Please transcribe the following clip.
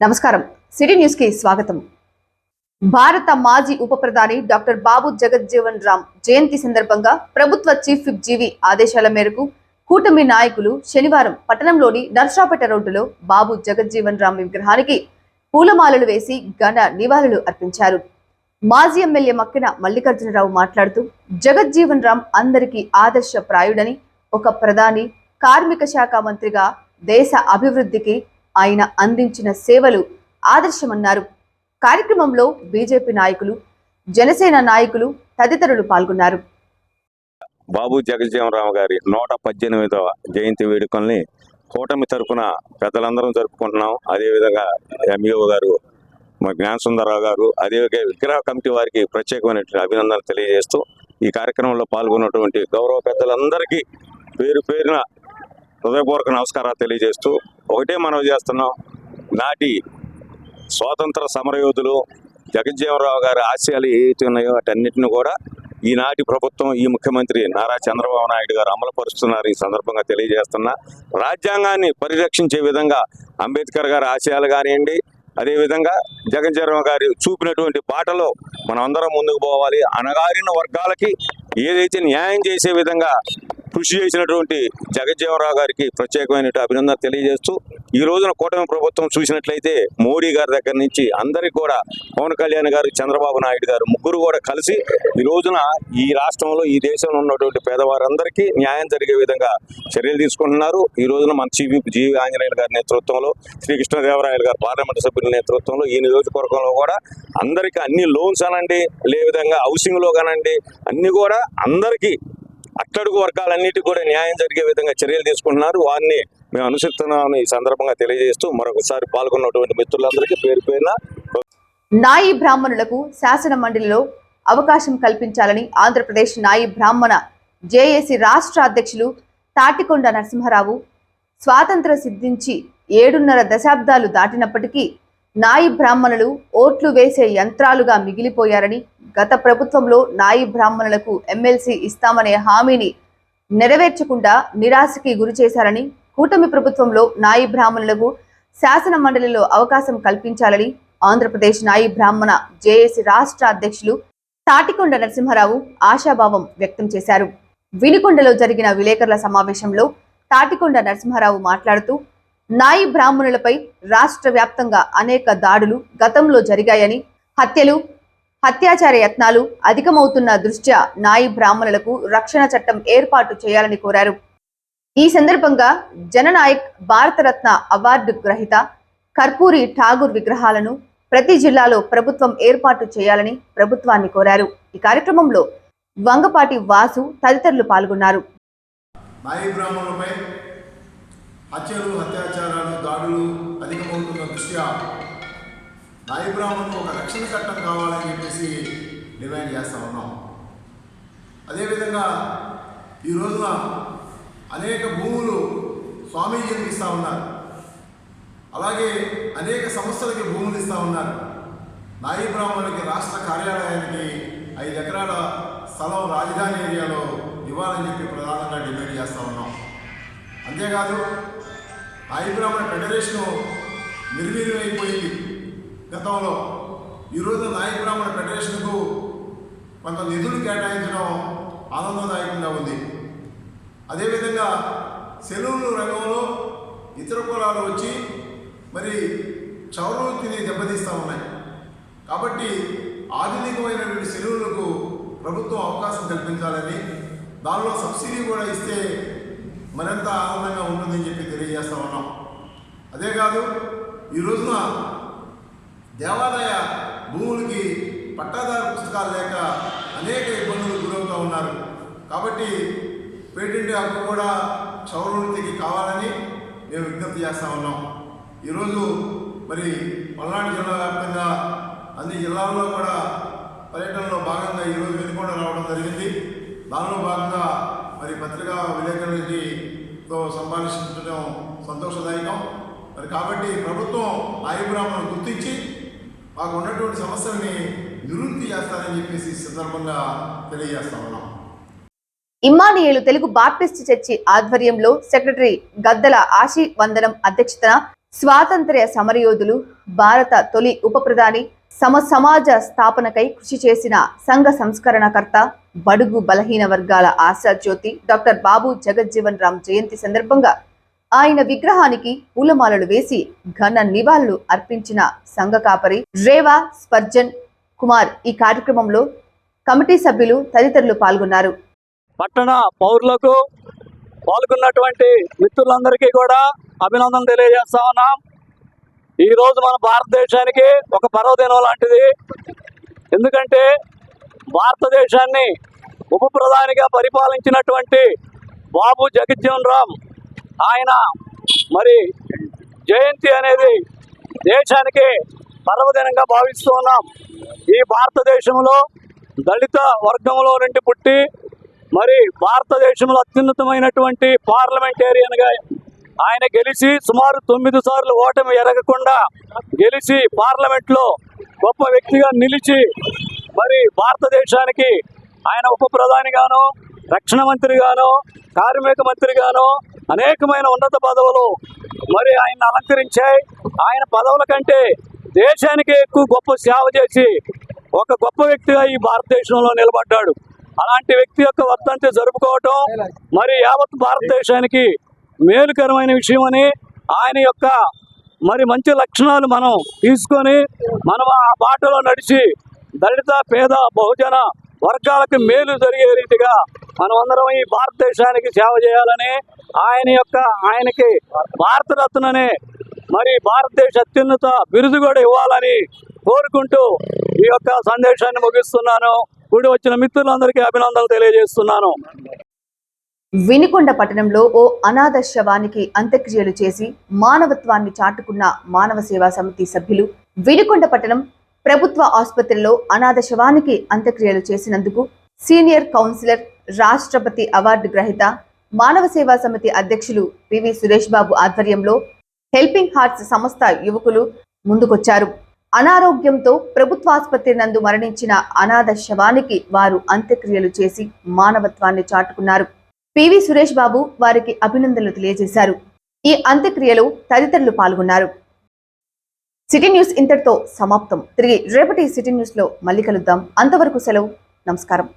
నమస్కారం city news కి స్వాగతం। భారత మాజీ ఉప ప్రధాని డాక్టర్ బాబు జగజ్జీవన్ రామ్ జయంతి సందర్భంగా ప్రభుత్వ చీఫ్ విప్ జీవి ఆదేశాల మేరకు కూటమి నాయకులు శనివారం పట్టణంలోని నర్సాపేట రోడ్డులో బాబు జగజ్జీవన్ రామ్ విగ్రహానికి పూలమాలలు వేసి ఘన నివాళులు అర్పించారు। మాజీ ఎమ్మెల్యే మక్కిన మల్లికార్జునరావు మాట్లాడుతూ జగజ్జీవన్ రామ్ అందరికీ ఆదర్శప్రాయుడని, ఒక ప్రధాని, కార్మిక శాఖ మంత్రిగా దేశ అభివృద్ధికి ఆయన అందించిన సేవలు ఆదర్శమన్నారు। కార్యక్రమంలో బీజేపీ నాయకులు, జనసేన నాయకులు తదితరులు పాల్గొన్నారు। బాబు జగజ్జీవన్ రామ్ గారి 118వ జయంతి వేడుకల్ని కూటమి తరఫున పెద్దలందరం జరుపుకుంటున్నాం। అదేవిధంగా ఎంఈఓ గారు, మా జ్ఞానసుందరరావు గారు, అదేవిధంగా విగ్రహ కమిటీ వారికి ప్రత్యేకమైనటువంటి అభినందనలు తెలియజేస్తూ ఈ కార్యక్రమంలో పాల్గొన్నటువంటి గౌరవ పెద్దలందరికీ పేరు పేరున హృదయపూర్వక నమస్కారాలు తెలియజేస్తూ ఒకటే మనవి చేస్తున్నాం, నాటి స్వాతంత్ర సమరయోధులు జగజ్జీవన్ రామ్ గారి ఆశయాలు ఏవైతే ఉన్నాయో వాటన్నిటిని కూడా ఈనాటి ప్రభుత్వం, ఈ ముఖ్యమంత్రి నారా చంద్రబాబు నాయుడు గారు అమలుపరుస్తున్నారు। ఈ సందర్భంగా తెలియజేస్తున్నా, రాజ్యాంగాన్ని పరిరక్షించే విధంగా అంబేద్కర్ గారి ఆశయాలు కానివ్వండి, అదేవిధంగా జగజ్జీవన్ రామ్ గారు చూపినటువంటి బాటలో మనం అందరం ముందుకు పోవాలి। అణగారిన వర్గాలకి ఏదైతే న్యాయం చేసే విధంగా కృషి చేసినటువంటి జగజ్జీవన్ రామ్ గారికి ప్రత్యేకమైన అభినందన తెలియజేస్తూ, ఈ రోజున కూటమి ప్రభుత్వం చూసినట్లయితే మోడీ గారి దగ్గర నుంచి అందరికీ కూడా పవన్ కళ్యాణ్ గారు, చంద్రబాబు నాయుడు గారు ముగ్గురు కూడా కలిసి ఈ రోజున ఈ రాష్ట్రంలో, ఈ దేశంలో ఉన్నటువంటి పేదవారందరికీ న్యాయం జరిగే విధంగా చర్యలు తీసుకుంటున్నారు। ఈ రోజున మన చీఫ్ విప్ జీవి ఆంజనేయులు గారి నేతృత్వంలో, శ్రీకృష్ణదేవరాయలు గారు పార్లమెంటు సభ్యుల నేతృత్వంలో ఈ నియోజకవర్గంలో కూడా అందరికీ అన్ని లోన్స్ అనండి, లే విధంగా హౌసింగ్లో కానండి, అన్ని కూడా అందరికీ అట్టడుగు వర్గాలన్నిటికీ కూడా న్యాయం జరిగే విధంగా చర్యలు తీసుకుంటున్నారు। వారిని మేము అనుసరిస్తున్నామని ఈ సందర్భంగా తెలియజేస్తూ మరొకసారి పాల్గొన్నటువంటి మిత్రులందరికీ పేరు పేరున నాయి బ్రాహ్మణులకు శాసన మండలిలో అవకాశం కల్పించాలని ఆంధ్రప్రదేశ్ నాయి బ్రాహ్మణ జేఏసీ రాష్ట్ర అధ్యక్షులు తాటికొండ నరసింహారావు స్వాతంత్ర సిద్ధించి 7.5 దశాబ్దాలు దాటినప్పటికీ నాయి బ్రాహ్మణులు ఓట్లు వేసే యంత్రాలుగా మిగిలిపోయారని, గత ప్రభుత్వంలో నాయి బ్రాహ్మణులకు ఎమ్మెల్సీ ఇస్తామనే హామీని నెరవేర్చకుండా నిరాశకి గురి చేశారని, కూటమి ప్రభుత్వంలో నాయి బ్రాహ్మణులకు శాసన మండలిలో అవకాశం కల్పించాలని ఆంధ్రప్రదేశ్ నాయి బ్రాహ్మణ జేఏసీ రాష్ట్ర అధ్యక్షులు తాటికొండ నరసింహారావు ఆశాభావం వ్యక్తం చేశారు। వినుకొండలో జరిగిన విలేకరుల సమావేశంలో తాటికొండ నరసింహారావు మాట్లాడుతూ, నాయి బ్రాహ్మణులపై రాష్ట్ర వ్యాప్తంగా అనేక దాడులు గతంలో జరిగాయని, హత్యలు, అత్యాచార యత్నాలు అధికమవుతున్న దృష్ట్యా నాయి బ్రాహ్మణులకు రక్షణ చట్టం ఏర్పాటు చేయాలని కోరారు। ఈ సందర్భంగా జననాయక్ భారతరత్న అవార్డు గ్రహీత కర్పూరి ఠాగూర్ విగ్రహాలను ప్రతి జిల్లాలో ప్రభుత్వం ఏర్పాటు చేయాలని ప్రభుత్వాన్ని కోరారు। ఈ కార్యక్రమంలో వంగపాటి వాసు తదితరులు పాల్గొన్నారు। నాయి బ్రాహ్మణులపై హత్యలు, అత్యాచారాలు, దాడులు అధికమవుతున్న దృష్ట్యా నాయి బ్రాహ్మణులకు ఒక రక్షణ చట్టం కావాలని చెప్పేసి డిమాండ్ చేస్తూ ఉన్నాం। అదేవిధంగా ఈ రోజున అనేక భూములు స్వామీజీలకు ఇస్తూ ఉన్నారు, అలాగే అనేక సంస్థలకి భూములు ఇస్తూ ఉన్నారు। నాయి బ్రాహ్మణులకి రాష్ట్ర కార్యాలయానికి 5 ఎకరాల స్థలం రాజధాని ఏరియాలో ఇవ్వాలని చెప్పి ప్రధానంగా డిమాండ్ చేస్తూ ఉన్నాం। అంతేకాదు నాయి బ్రాహ్మణ ఫెడరేషను నిర్వీర్యమైపోయింది గతంలో। ఈరోజు నాయి బ్రాహ్మణ ఫెడరేషన్కు కొంత నిధులు కేటాయించడం ఆనందదాయకంగా ఉంది। అదేవిధంగా సెలవుల రంగంలో ఇతర కులాలు వచ్చి మరి చౌరవృత్తిని దెబ్బతీస్తూ ఉన్నాయి, కాబట్టి ఆధునికమైనటువంటి సెలవులకు ప్రభుత్వం అవకాశం కల్పించాలని, దానిలో సబ్సిడీ కూడా ఇస్తే మరింత ఆనందంగా ఉంటుందని చెప్పి తెలియజేస్తూ ఉన్నాం। అదేకాదు ఈ రోజున దేవాలయ భూములకి పట్టాదారు పుస్తకాలు లేక అనేక ఇబ్బందులు గురవుతూ ఉన్నారు, కాబట్టి పేటెంట్ హక్కు కూడా చౌరవృత్తికి కావాలని మేము విజ్ఞప్తి చేస్తూ ఉన్నాం। ఈరోజు మరి పల్నాడు జిల్లా వ్యాప్తంగా అన్ని జిల్లాల్లో కూడా పర్యటనలో భాగంగా ఈరోజు వినుకొండ రావడం జరిగింది। దానిలో భాగంగా మరి పత్రికా విలేకరులతో సంభాషించడం సంతోషదాయకం। మరి కాబట్టి ప్రభుత్వం నాయి బ్రాహ్మణులు గుర్తించి మాకు ఉన్నటువంటి సమస్యల్ని నివృత్తి చేస్తారని చెప్పేసి సందర్భంగా తెలియజేస్తా ఉన్నాం। ఇమ్మానియేలు తెలుగు బాప్టిస్ట్ చర్చి ఆధ్వర్యంలో సెక్రటరీ గద్దల ఆశీ వందనం అధ్యక్షతన స్వాతంత్ర్య సమరయోధులు, భారత తొలి ఉప ప్రధాని, సమాజ స్థాపనకై కృషి చేసిన సంఘ సంస్కరణకర్త, బడుగు బలహీన వర్గాల ఆశాజ్యోతి డాక్టర్ బాబు జగజ్జీవన్ రామ్ జయంతి సందర్భంగా ఆయన విగ్రహానికి పూలమాలలు వేసి ఘన నివాళులు అర్పించిన సంఘ కాపరి రేవా స్పర్జన్ కుమార్. ఈ కార్యక్రమంలో కమిటీ సభ్యులు తదితరులు పాల్గొన్నారు. పట్టణ పౌరులకు, పాల్గొన్నటువంటి మిత్రులందరికీ కూడా అభినందనలు తెలియజేస్తా ఉన్నాం. ఈరోజు మన భారతదేశానికి ఒక పర్వదినం లాంటిది. ఎందుకంటే భారతదేశాన్ని ఉప ప్రధానిగా పరిపాలించినటువంటి బాబు జగజ్జీవన్ రామ్ ఆయన మరి జయంతి అనేది దేశానికి పర్వదినంగా భావిస్తూ ఉన్నాం. ఈ భారతదేశంలో దళిత వర్గంలో నుండి పుట్టి మరి భారతదేశంలో అత్యున్నతమైనటువంటి పార్లమెంటేరియన్గా ఆయన గెలిచి సుమారు 9 సార్లు ఓటమి ఎరగకుండా గెలిచి పార్లమెంట్లో గొప్ప వ్యక్తిగా నిలిచి మరి భారతదేశానికి ఆయన ఉప ప్రధానిగాను, రక్షణ మంత్రిగాను, కార్మిక మంత్రిగాను అనేకమైన ఉన్నత పదవులు మరి ఆయన అలంకరించాయి. ఆయన పదవుల కంటే దేశానికి ఎక్కువ గొప్ప సేవ చేసి ఒక గొప్ప వ్యక్తిగా ఈ భారతదేశంలో నిలబడ్డాడు. అలాంటి వ్యక్తి యొక్క వర్ధంతి జరుపుకోవటం మరి యావత్ భారతదేశానికి మేలుకరమైన విషయం అని, ఆయన యొక్క మరి మంచి లక్షణాలు మనం తీసుకొని మనం ఆ బాటలో నడిచి దళిత, పేద, బహుజన వర్గాలకు మేలు జరిగే రీతిగా మనం అందరం ఈ భారతదేశానికి సేవ చేయాలని, ఆయనకి భారతరత్ననే మరి భారతదేశ అత్యున్నత బిరుదు కూడా ఇవ్వాలని కోరుకుంటూ ఈ యొక్క సందేశాన్ని ముగిస్తున్నాను. కూడి వచ్చిన మిత్రులందరికీ అభినందనలు తెలియజేస్తున్నాను. వినుకొండ పట్టణంలో ఓ అనాథ శవానికి అంత్యక్రియలు చేసి మానవత్వాన్ని చాటుకున్న మానవ సేవా సమితి సభ్యులు. వినుకొండ పట్టణం ప్రభుత్వ ఆసుపత్రిలో అనాథ శవానికి అంత్యక్రియలు చేసినందుకు సీనియర్ కౌన్సిలర్, రాష్ట్రపతి అవార్డు గ్రహీత, మానవ సేవా సమితి అధ్యక్షులు పివి సురేష్ బాబు ఆధ్వర్యంలో హెల్పింగ్ హార్ట్స్ సంస్థ యువకులు ముందుకొచ్చారు. అనారోగ్యంతో ప్రభుత్వాసుపత్రి నందు మరణించిన అనాథ శవానికి వారు అంత్యక్రియలు చేసి మానవత్వాన్ని చాటుకున్నారు. పివి సురేష్ బాబు వారికి అభినందనలు తెలియజేశారు. ఈ అంత్యక్రియలో తదితరులు పాల్గొన్నారు. సిటీ న్యూస్ ఇంతటితో సమాప్తం. తిరిగి రేపటి సిటీ న్యూస్ లో మళ్ళీ కలుద్దాం. అంతవరకు సెలవు. నమస్కారం.